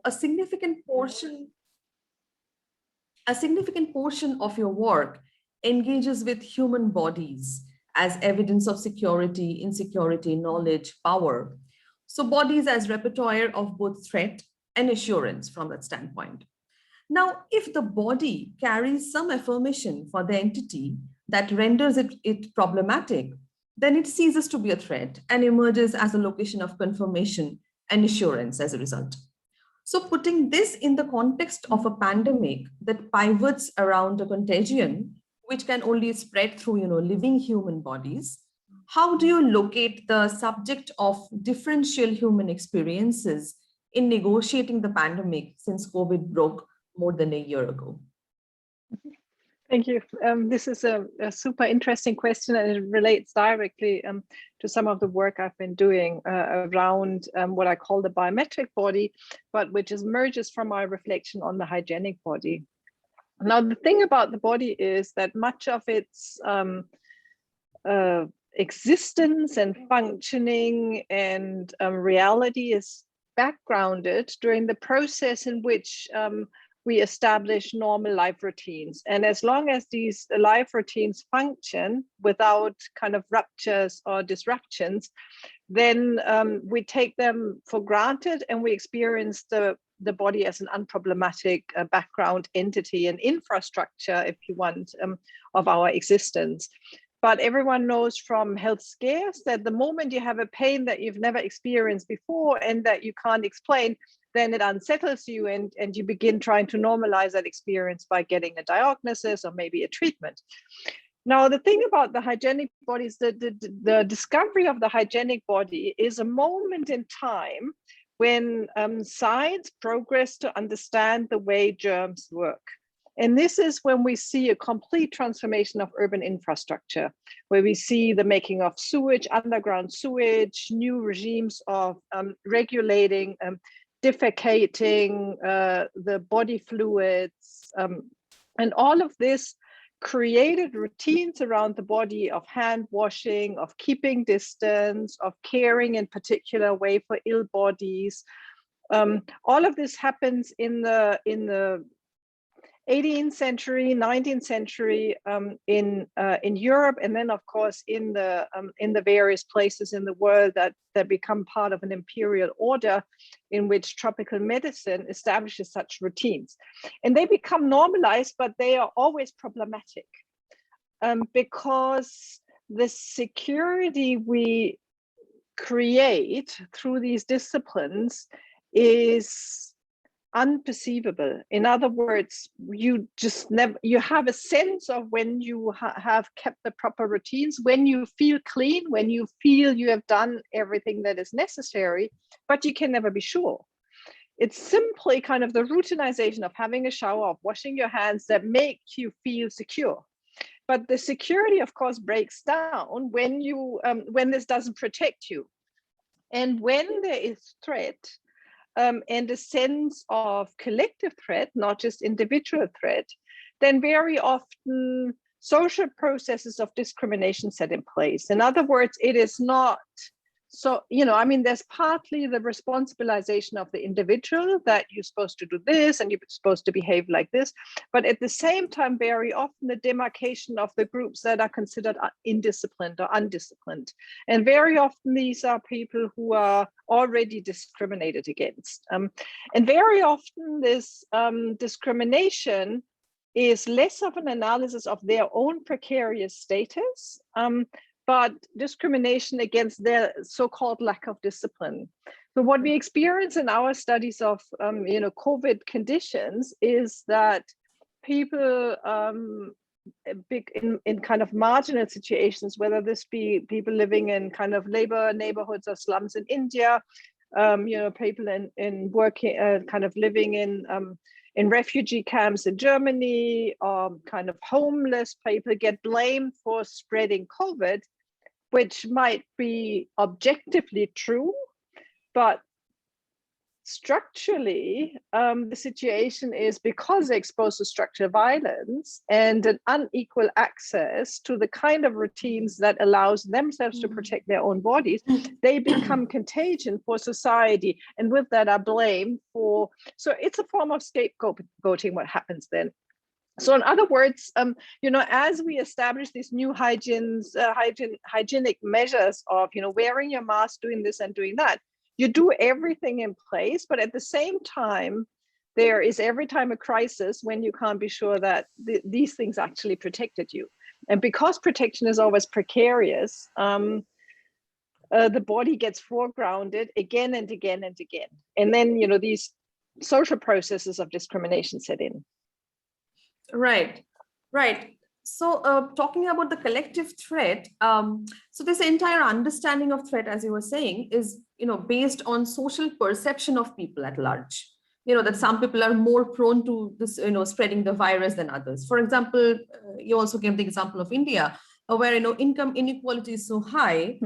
a significant portion of your work engages with human bodies as evidence of security, insecurity, knowledge, power. So bodies as repertoire of both threat and assurance from that standpoint. Now, if the body carries some affirmation for the entity that renders it problematic, then it ceases to be a threat and emerges as a location of confirmation and assurance as a result. So, putting this in the context of a pandemic that pivots around a contagion, which can only spread through, living human bodies, how do you locate the subject of differential human experiences in negotiating the pandemic since COVID broke more than a year ago? Thank you. This is a super interesting question, and it relates directly to some of the work I've been doing around what I call the biometric body, but which emerges from my reflection on the hygienic body. Now, the thing about the body is that much of its existence and functioning and reality is backgrounded during the process in which we establish normal life routines. And as long as these life routines function without kind of ruptures or disruptions, then we take them for granted and we experience the body as an unproblematic background entity and infrastructure, if you want, of our existence. But everyone knows from health scares that the moment you have a pain that you've never experienced before and that you can't explain, then it unsettles you and you begin trying to normalize that experience by getting a diagnosis or maybe a treatment. Now, the thing about the hygienic body is that the discovery of the hygienic body is a moment in time when science progressed to understand the way germs work. And this is when we see a complete transformation of urban infrastructure, where we see the making of sewage, underground sewage, new regimes of regulating, defecating the body fluids, and all of this created routines around the body of hand washing, of keeping distance, of caring in particular way for ill bodies. All of this happens in the 18th century, 19th century in Europe, and then of course in the various places in the world that become part of an imperial order in which tropical medicine establishes such routines. And they become normalized, but they are always problematic because the security we create through these disciplines is unperceivable. In other words, you just never, you have a sense of when you have kept the proper routines, when you feel clean, when you feel you have done everything that is necessary, but you can never be sure. It's simply kind of the routinization of having a shower, of washing your hands that make you feel secure. But the security, of course, breaks down when when this doesn't protect you. And when there is threat, and a sense of collective threat, not just individual threat, then very often social processes of discrimination set in place. In other words, it is not so, I mean, there's partly the responsibilization of the individual that you're supposed to do this and you're supposed to behave like this. But at the same time, very often the demarcation of the groups that are considered indisciplined or undisciplined. And very often these are people who are already discriminated against. And very often this discrimination is less of an analysis of their own precarious status, but discrimination against their so-called lack of discipline. So what we experience in our studies of COVID conditions is that people in kind of marginal situations, whether this be people living in kind of labor neighborhoods or slums in India, people in working kind of living in refugee camps in Germany, or kind of homeless people get blamed for spreading COVID, which might be objectively true, but structurally, the situation is because they're exposed to structural violence and an unequal access to the kind of routines that allows themselves to protect their own bodies, they become contagion for society. And with that are blamed for, so it's a form of scapegoating what happens then. So in other words, as we establish these new hygienic measures of, wearing your mask, doing this and doing that, you do everything in place, but at the same time, there is every time a crisis when you can't be sure that these things actually protected you. And because protection is always precarious, the body gets foregrounded again and again and again. And then, these social processes of discrimination set in. Right. So talking about the collective threat, so this entire understanding of threat, as you were saying, is based on social perception of people at large. That some people are more prone to this, spreading the virus than others. For example, you also gave the example of India, where income inequality is so high.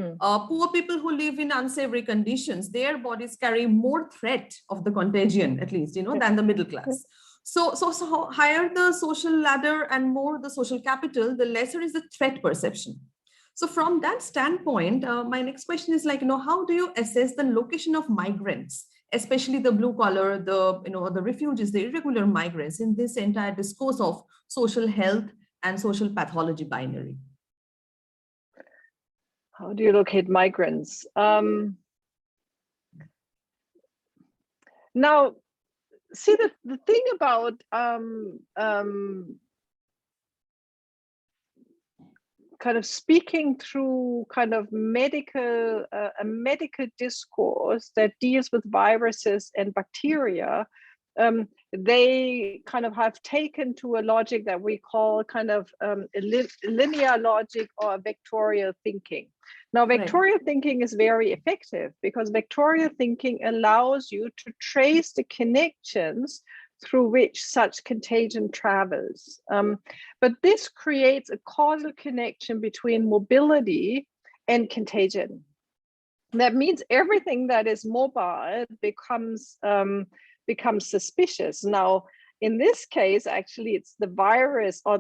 Poor people who live in unsavory conditions, their bodies carry more threat of the contagion, at least, than the middle class. So higher the social ladder and more the social capital, the lesser is the threat perception. So from that standpoint, my next question is how do you assess the location of migrants, especially the blue collar, the refugees, the irregular migrants in this entire discourse of social health and social pathology binary? How do you locate migrants? Now, see, the thing about kind of speaking through kind of a medical discourse that deals with viruses and bacteria, they kind of have taken to a logic that we call kind of linear logic or vectorial thinking. Now, vectorial thinking is very effective because vectorial thinking allows you to trace the connections through which such contagion travels. But this creates a causal connection between mobility and contagion. That means everything that is mobile becomes suspicious. Now, in this case, actually, it's the virus or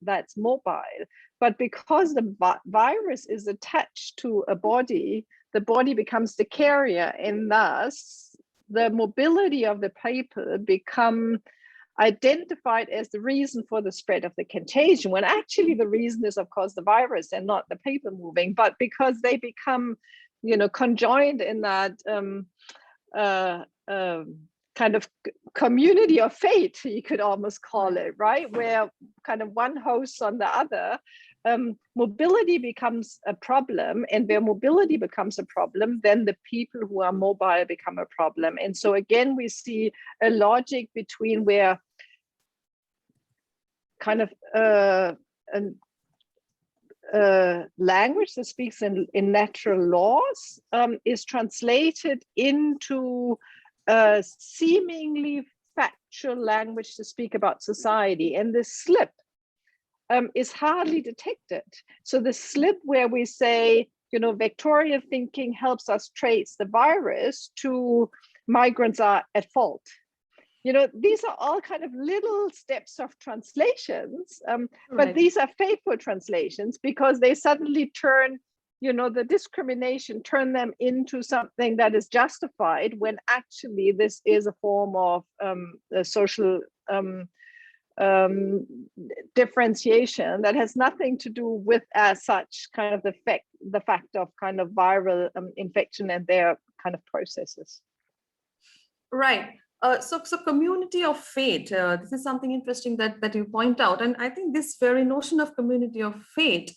that's mobile. But because the virus is attached to a body, the body becomes the carrier, and thus the mobility of the people become identified as the reason for the spread of the contagion, when actually the reason is, of course, the virus and not the people moving, but because they become, conjoined in that kind of community of fate, you could almost call it, right? Where kind of one hosts on the other. Mobility becomes a problem, and where mobility becomes a problem, then the people who are mobile become a problem. And so again, we see a logic between where kind of language that speaks in natural laws is translated into seemingly factual language to speak about society, and this slip is hardly detected. So the slip where we say, vectorial thinking helps us trace the virus to migrants are at fault. These are all kind of little steps of translations, but these are faithful translations because they suddenly turn, the discrimination, turn them into something that is justified when actually this is a form of social differentiation that has nothing to do with as such kind of the fact of kind of viral infection and their kind of processes. Right. So community of fate, this is something interesting that you point out. And I think this very notion of community of fate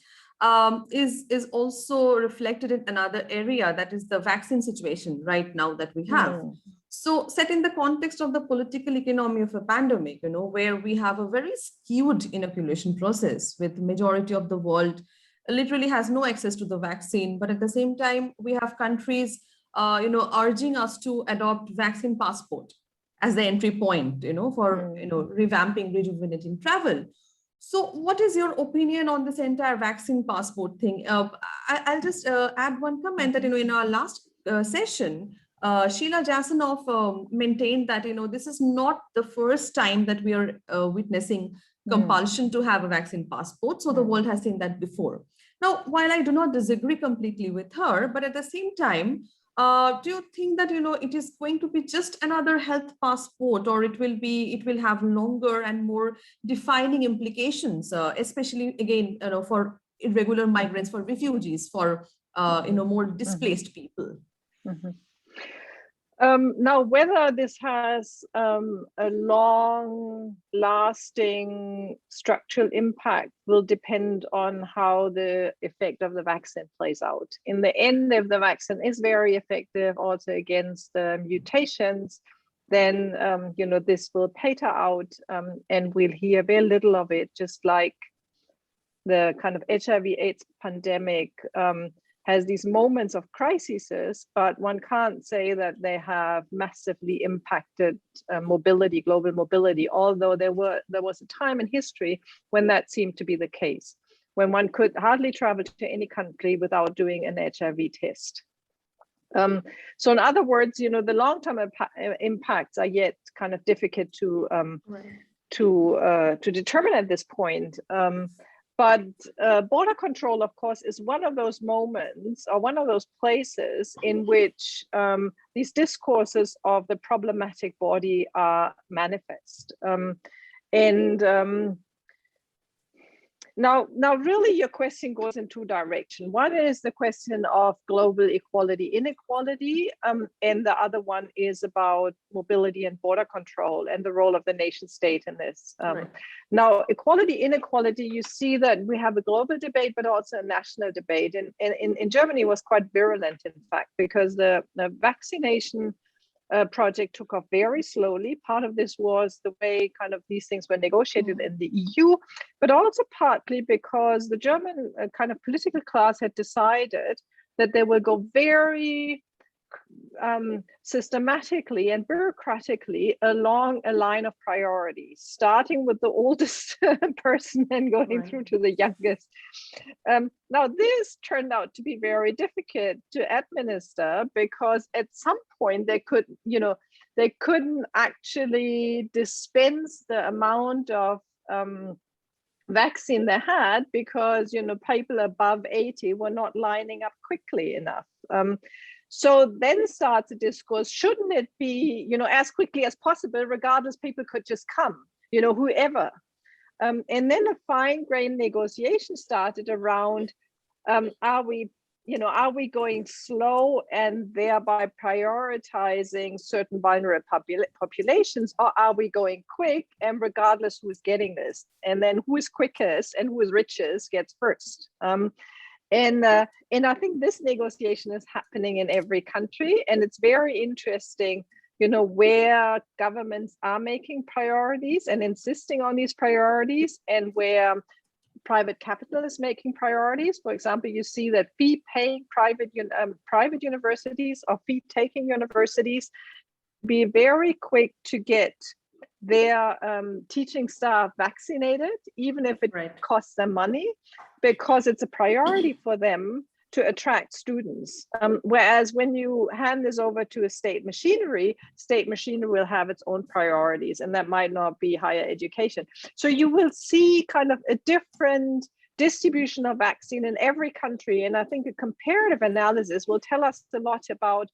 is also reflected in another area, that is the vaccine situation right now that we have. So set in the context of the political economy of a pandemic, where we have a very skewed inoculation process with the majority of the world literally has no access to the vaccine. But at the same time, we have countries, urging us to adopt vaccine passport as the entry point, for, revamping, rejuvenating travel. So what is your opinion on this entire vaccine passport thing? I'll just add one comment that, in our last session, Sheila Jasanoff maintained that, this is not the first time that we are witnessing compulsion to have a vaccine passport. So the world has seen that before. Now, while I do not disagree completely with her, but at the same time, do you think that, it is going to be just another health passport, or it will have longer and more defining implications, especially again, for irregular migrants, for refugees, for, more displaced people? Now, whether this has a long-lasting structural impact will depend on how the effect of the vaccine plays out. In the end, if the vaccine is very effective also against the mutations, then this will peter out, and we'll hear very little of it, just like the kind of HIV/AIDS pandemic has these moments of crises, but one can't say that they have massively impacted mobility, global mobility, although there was a time in history when that seemed to be the case, when one could hardly travel to any country without doing an HIV test. So in other words, the long-term impacts are yet kind of difficult to determine at this point. But border control, of course, is one of those moments or one of those places in which these discourses of the problematic body are manifest. Now, really, your question goes in two directions. One is the question of global equality, inequality, and the other one is about mobility and border control and the role of the nation state in this. Right. Now, equality, inequality, you see that we have a global debate, but also a national debate. And in Germany, it was quite virulent, in fact, because the vaccination project took off very slowly. Part of this was the way kind of these things were negotiated in the EU, but also partly because the German kind of political class had decided that they will go very systematically and bureaucratically along a line of priorities, starting with the oldest person and going through to the youngest. Now, this turned out to be very difficult to administer because at some point they couldn't actually dispense the amount of vaccine they had because people above 80 were not lining up quickly enough. So then starts a discourse, shouldn't it be, as quickly as possible, regardless, people could just come, whoever. And then a fine-grained negotiation started around, are we going slow and thereby prioritizing certain vulnerable populations, or are we going quick and regardless who's getting this? And then who is quickest and who is richest gets first. And I think this negotiation is happening in every country, and it's very interesting, where governments are making priorities and insisting on these priorities, and where private capital is making priorities. For example, you see that fee-paying private universities or fee-taking universities be very quick to get their teaching staff vaccinated, even if it costs them money, because it's a priority for them to attract students. Whereas when you hand this over to a state machinery will have its own priorities, and that might not be higher education. So you will see kind of a different distribution of vaccine in every country. And I think a comparative analysis will tell us a lot about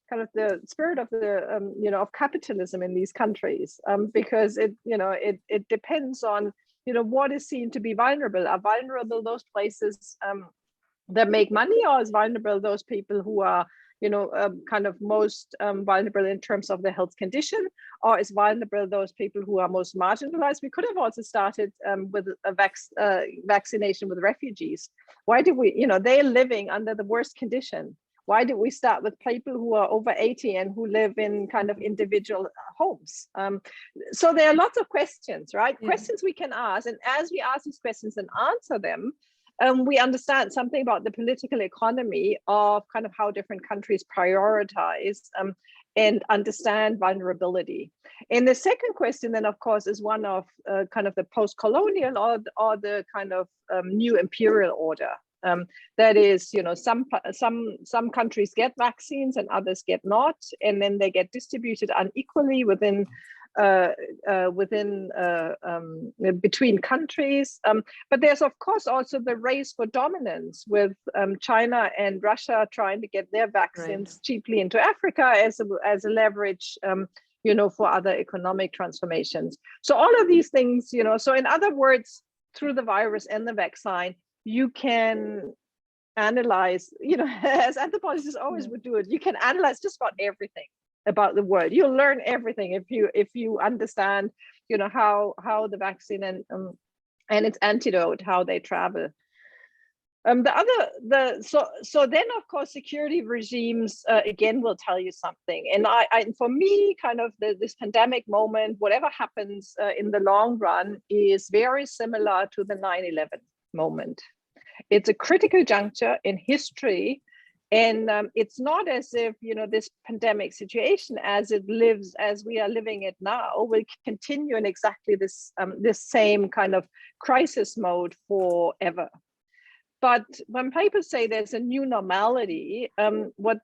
kind of the spirit of the of capitalism in these countries, because it depends on what is seen to be vulnerable. Are vulnerable those places that make money, or is vulnerable those people who are kind of most vulnerable in terms of their health condition, or is vulnerable those people who are most marginalized? We could have also started with a vaccination with refugees. Why did we, they're living under the worst condition. Why did we start with people who are over 80 and who live in kind of individual homes? So there are lots of questions, right? Yeah. Questions we can ask. And as we ask these questions and answer them, we understand something about the political economy of kind of how different countries prioritize and understand vulnerability. And the second question then, of course, is one of kind of the post-colonial or the kind of new imperial order. That is, some countries get vaccines and others get not, and then they get distributed unequally between countries. But there's of course also the race for dominance, with China and Russia trying to get their vaccines cheaply into Africa as a leverage, for other economic transformations. So all of these things, so in other words, through the virus and the vaccine, you can analyze, as anthropologists always would do it, you can analyze just about everything about the world. You'll learn everything if you understand, how the vaccine and its antidote, how they travel. So then of course security regimes again will tell you something. And for me, kind of this pandemic moment, whatever happens in the long run, is very similar to the 9/11 moment. It's a critical juncture in history. And it's not as if, this pandemic situation as we are living it now will continue in exactly this same kind of crisis mode forever. But when papers say there's a new normality, what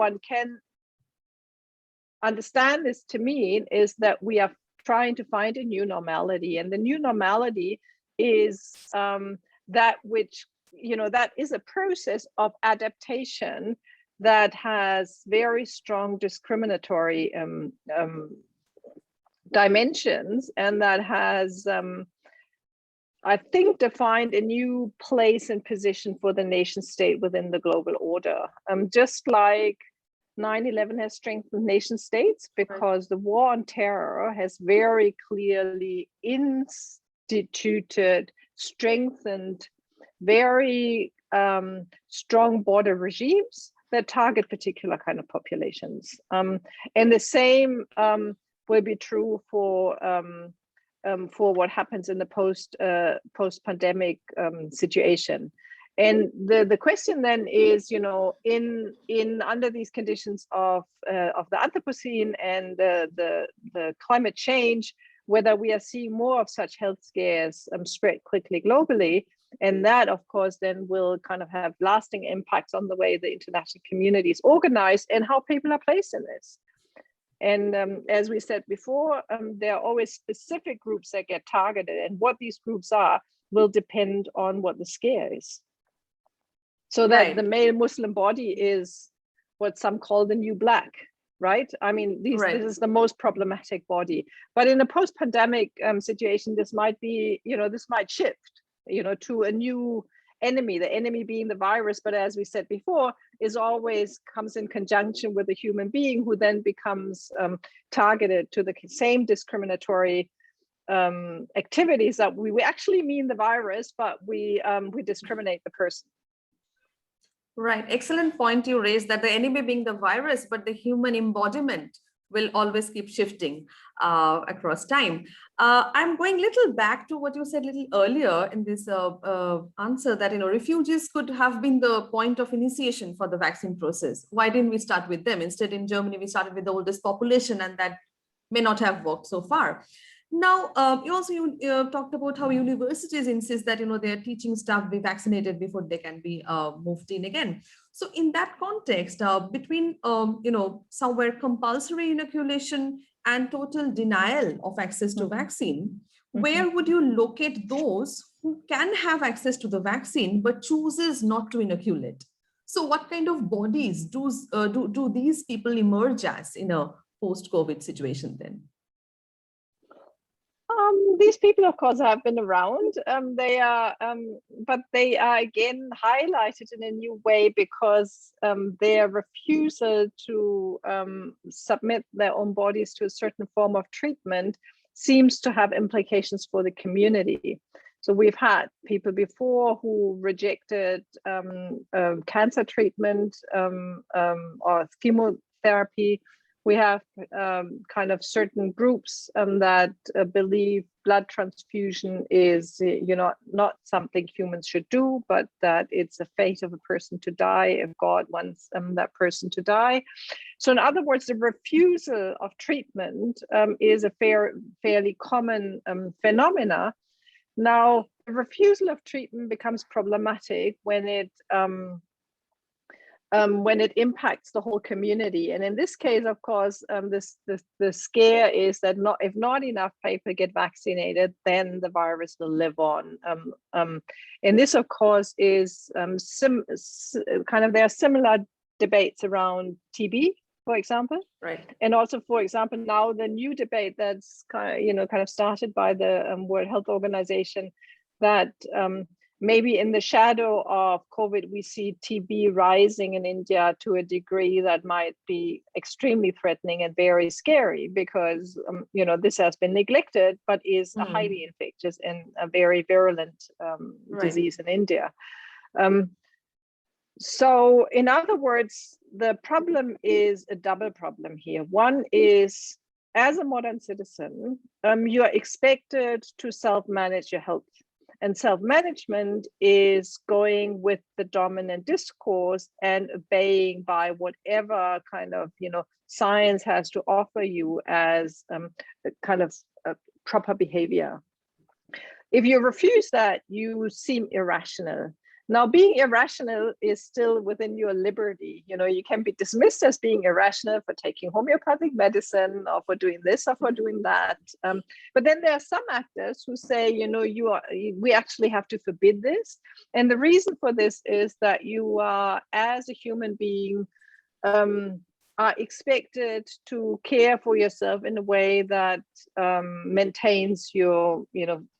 one can understand this to mean is that we are trying to find a new normality. And the new normality is that which, that is a process of adaptation that has very strong discriminatory dimensions, and that has, I think, defined a new place and position for the nation state within the global order. Just like 9/11 has strengthened nation states, because the war on terror has very clearly instituted, strengthened very strong border regimes that target particular kind of populations. And the same will be true for what happens in the post-pandemic situation. And the question then is, in under these conditions of the Anthropocene and the climate change, whether we are seeing more of such health scares spread quickly globally. And that, of course, then will kind of have lasting impacts on the way the international community is organized and how people are placed in this. And as we said before, there are always specific groups that get targeted, and what these groups are will depend on what the scare is. So that the male Muslim body is what some call the new black, right? I mean, this is the most problematic body. But in a post-pandemic situation, this might be, this might shift, to a new enemy, the enemy being the virus, but as we said before, comes in conjunction with a human being who then becomes targeted to the same discriminatory activities that we actually mean the virus, but we discriminate the person. Right, excellent point you raised, that the enemy being the virus, but the human embodiment will always keep shifting across time. I'm going a little back to what you said a little earlier in this answer, that refugees could have been the point of initiation for the vaccine process. Why didn't we start with them? Instead, in Germany, we started with the oldest population, and that may not have worked so far. Now, you also talked about how universities insist that their teaching staff be vaccinated before they can be moved in again. So in that context, between somewhere compulsory inoculation and total denial of access to vaccine, where would you locate those who can have access to the vaccine but chooses not to inoculate? So what kind of bodies do these people emerge as in a post-COVID situation then? These people, of course, have been around. But they are again highlighted in a new way because their refusal to submit their own bodies to a certain form of treatment seems to have implications for the community. So we've had people before who rejected cancer treatment or chemotherapy. We have kind of certain groups that believe blood transfusion is, not something humans should do, but that it's a fate of a person to die if God wants that person to die. So in other words, the refusal of treatment is a fairly common phenomena. Now, the refusal of treatment becomes problematic when it impacts the whole community. And in this case, of course, the scare is that if not enough people get vaccinated, then the virus will live on. And this, of course, is there are similar debates around TB, for example. Right. And also, for example, now the new debate that's kind of started by the World Health Organization, that maybe in the shadow of COVID, we see TB rising in India to a degree that might be extremely threatening and very scary, because this has been neglected, but is a highly infectious and a very virulent disease in India. So in other words, the problem is a double problem here. One is, as a modern citizen, you are expected to self-manage your health. And self-management is going with the dominant discourse and obeying by whatever kind of, science has to offer you as a proper behavior. If you refuse that, you seem irrational. Now, being irrational is still within your liberty. You can be dismissed as being irrational for taking homeopathic medicine, or for doing this, or for doing that. But then there are some actors who say, we actually have to forbid this. And the reason for this is that you are, as a human being, are expected to care for yourself in a way that maintains your,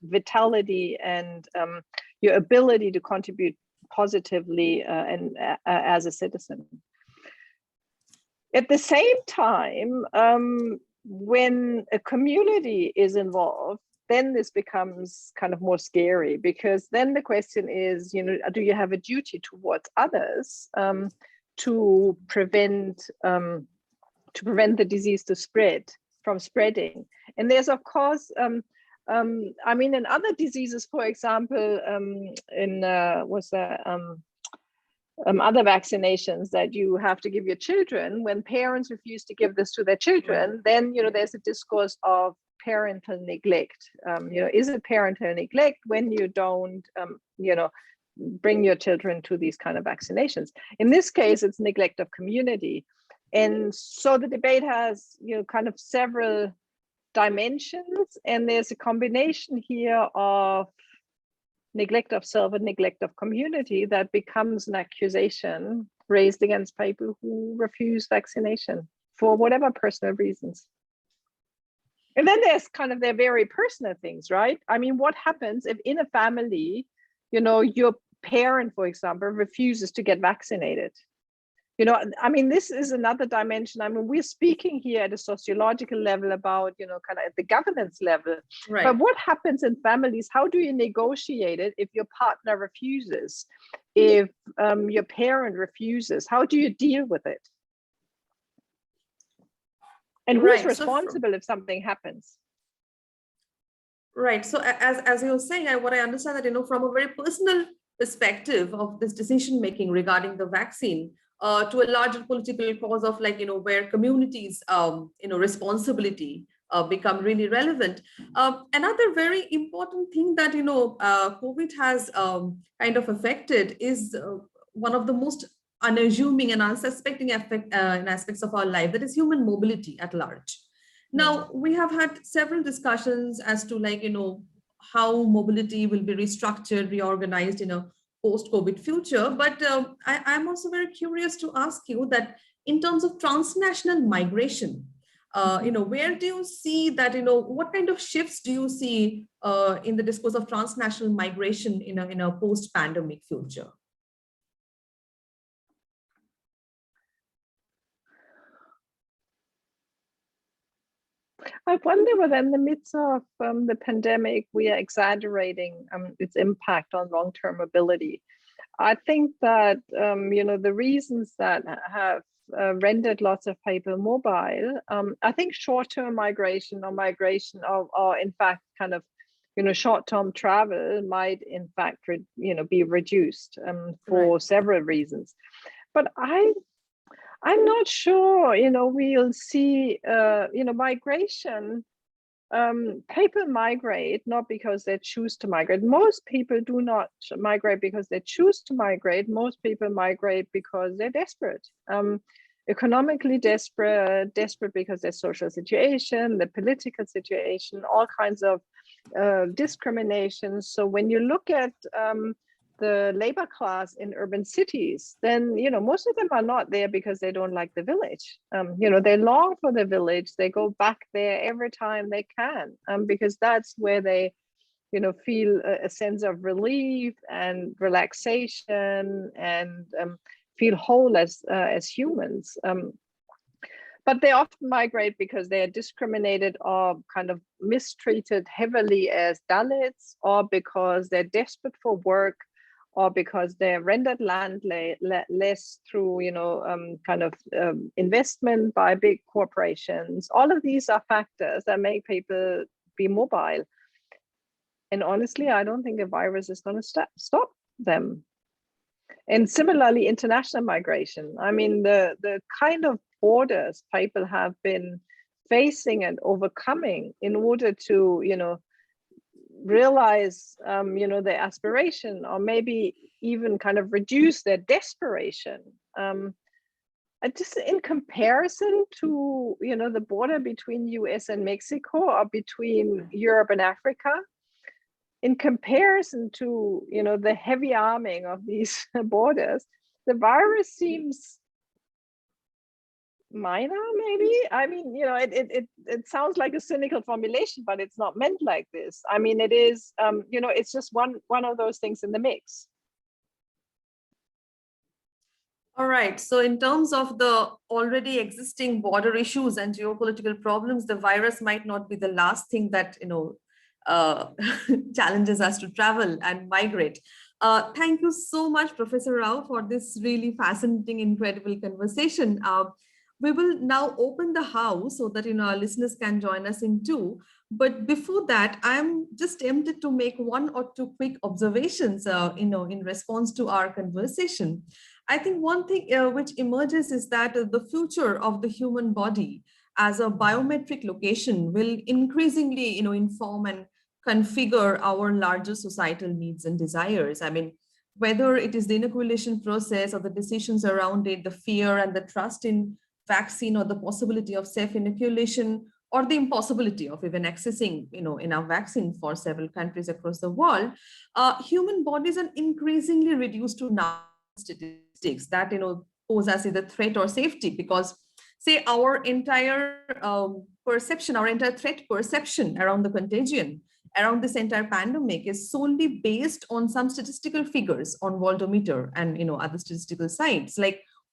vitality and your ability to contribute positively and as a citizen. At the same time, when a community is involved, then this becomes kind of more scary, because then the question is, do you have a duty towards others to prevent the disease from spreading? And there's, of course, in other diseases, for example, other vaccinations that you have to give your children, when parents refuse to give this to their children, then there's a discourse of parental neglect. Is it parental neglect when you don't bring your children to these kind of vaccinations? In this case, it's neglect of community. And so the debate has kind of several dimensions, and there's a combination here of neglect of self and neglect of community that becomes an accusation raised against people who refuse vaccination for whatever personal reasons. And then there's their very personal things, right? I mean, what happens if in a family, your parent, for example, refuses to get vaccinated? This is another dimension. We're speaking here at a sociological level about, at the governance level. Right. But what happens in families? How do you negotiate it if your partner refuses? If your parent refuses, how do you deal with it? And who's responsible if something happens? Right. So as you were saying, what I understand that, from a very personal perspective of this decision making regarding the vaccine, to a larger political cause of where communities, responsibility become really relevant. Another very important thing that, COVID has kind of affected is one of the most unassuming and unsuspecting aspects of our life, that is human mobility at large. Now, we have had several discussions as to how mobility will be restructured, reorganized in a post-COVID future. But I'm also very curious to ask you that in terms of transnational migration, where do you see that, what kind of shifts do you see in the discourse of transnational migration in a post-pandemic future? I wonder whether in the midst of the pandemic, we are exaggerating its impact on long-term mobility. I think that, the reasons that have rendered lots of people mobile, I think short-term migration or in fact kind of, short-term travel might in fact, be reduced for several reasons. But I'm not sure, we'll see, migration people migrate not because they choose to migrate. Most people do not migrate because they choose to migrate. Most people migrate because they're desperate. Economically desperate because their social situation, the political situation, all kinds of discrimination. So when you look at the labor class in urban cities, then most of them are not there because they don't like the village. They long for the village. They go back there every time they can, because that's where they feel a sense of relief and relaxation, and feel whole as humans. But they often migrate because they are discriminated or kind of mistreated heavily as Dalits, or because they're desperate for work, or because they're rendered landless through investment by big corporations. All of these are factors that make people be mobile. And honestly, I don't think a virus is going to stop them. And similarly, international migration. I mean, the kind of borders people have been facing and overcoming in order to, realize, their aspiration, or maybe even kind of reduce their desperation. Just in comparison to, the border between US and Mexico, or between Europe and Africa, in comparison to, the heavy arming of these borders, the virus seems minor, maybe. I mean, it sounds like a cynical formulation, but it's not meant like this. I mean, it is, it's just one of those things in the mix. All right. So in terms of the already existing border issues and geopolitical problems, the virus might not be the last thing that, challenges us to travel and migrate. Thank you so much, Professor Rao, for this really fascinating, incredible conversation. We will now open the house so that our listeners can join us in too. But before that, I'm just tempted to make one or two quick observations, in response to our conversation. I think one thing which emerges is that the future of the human body as a biometric location will increasingly, inform and configure our larger societal needs and desires. I mean, whether it is the inoculation process or the decisions around it, the fear and the trust in vaccine, or the possibility of self-inoculation, or the impossibility of even accessing, enough vaccine for several countries across the world, human bodies are increasingly reduced to now statistics that, pose us either threat or safety, because say our entire perception, our entire threat perception around the contagion, around this entire pandemic, is solely based on some statistical figures on Worldometer and other statistical sites.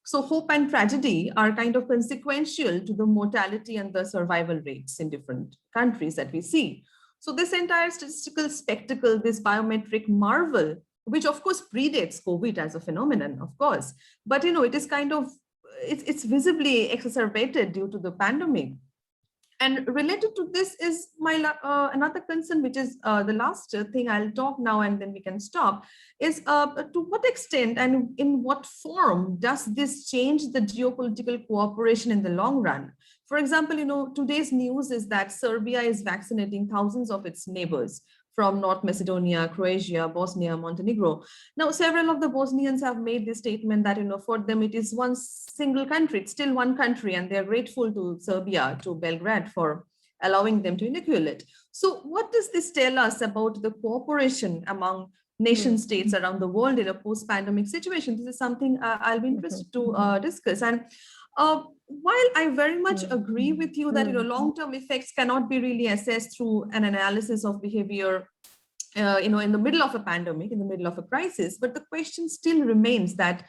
So hope and tragedy are kind of consequential to the mortality and the survival rates in different countries that we see. So this entire statistical spectacle, this biometric marvel, which of course predates COVID as a phenomenon, of course, but it is kind of, it's visibly exacerbated due to the pandemic. And related to this is my another concern, which is the last thing I'll talk now, and then we can stop, is to what extent and in what form does this change the geopolitical cooperation in the long run? For example, today's news is that Serbia is vaccinating thousands of its neighbors from North Macedonia, Croatia, Bosnia, Montenegro. Now, several of the Bosnians have made this statement that, for them, it is one single country, it's still one country, and they're grateful to Serbia, to Belgrade, for allowing them to inoculate. So what does this tell us about the cooperation among nation states around the world in a post-pandemic situation? This is something I'll be interested to discuss. And while I very much agree with you that long-term effects cannot be really assessed through an analysis of behavior, in the middle of a pandemic, in the middle of a crisis, but the question still remains that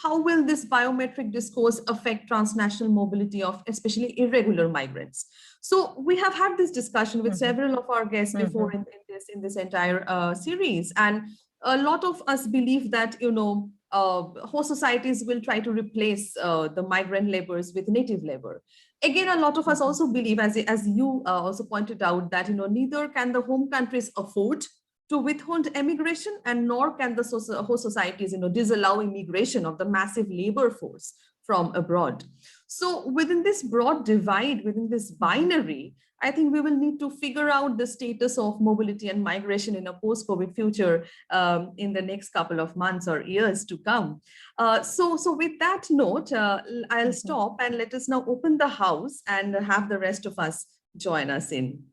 how will this biometric discourse affect transnational mobility of especially irregular migrants? So we have had this discussion with several of our guests before in this entire series, and a lot of us believe that host societies will try to replace the migrant laborers with native labor. Again, a lot of us also believe, as you also pointed out, that neither can the home countries afford to withhold emigration, and nor can the host societies disallow immigration of the massive labor force from abroad. So within this broad divide, within this binary, I think we will need to figure out the status of mobility and migration in a post-COVID future in the next couple of months or years to come. So with that note, I'll stop and let us now open the house and have the rest of us join us in.